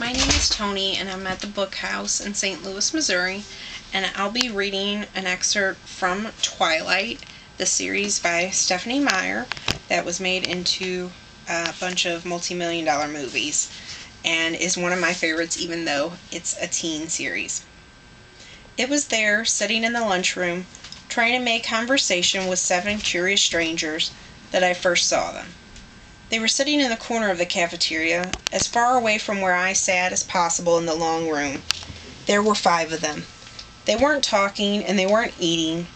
My name is Tony, and I'm at the Book House in St. Louis, Missouri, and I'll be reading an excerpt from Twilight, the series by Stephanie Meyer that was made into a bunch of multi-million-dollar movies and is one of my favorites even though it's a teen series. It was there, sitting in the lunchroom, trying to make conversation with 7 curious strangers, that I first saw them. They were sitting in the corner of the cafeteria, as far away from where I sat as possible in the long room. There were 5 of them. They weren't talking and they weren't eating,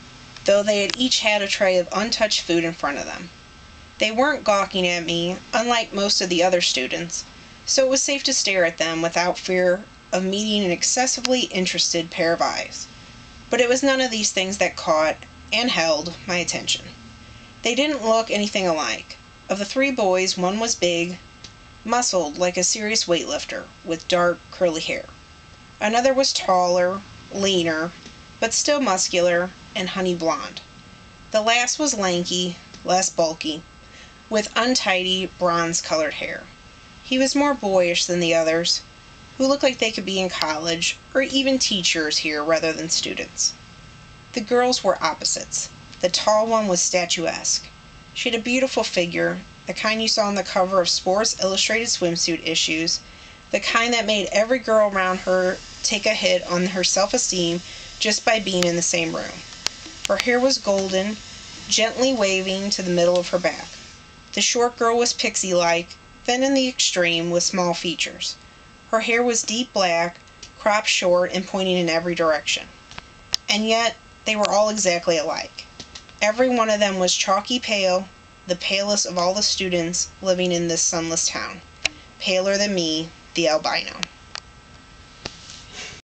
though they had each had a tray of untouched food in front of them. They weren't gawking at me, unlike most of the other students, so it was safe to stare at them without fear of meeting an excessively interested pair of eyes. But it was none of these things that caught and held my attention. They didn't look anything alike. Of the 3 boys, one was big, muscled like a serious weightlifter, with dark, curly hair. Another was taller, leaner, but still muscular and honey blonde. The last was lanky, less bulky, with untidy, bronze-colored hair. He was more boyish than the others, who looked like they could be in college or even teachers here rather than students. The girls were opposites. The tall one was statuesque. She had a beautiful figure, the kind you saw on the cover of Sports Illustrated swimsuit issues, the kind that made every girl around her take a hit on her self-esteem just by being in the same room. Her hair was golden, gently waving to the middle of her back. The short girl was pixie-like, thin in the extreme with small features. Her hair was deep black, cropped short and pointing in every direction. And yet, they were all exactly alike. Every one of them was chalky pale, the palest of all the students living in this sunless town. Paler than me, the albino.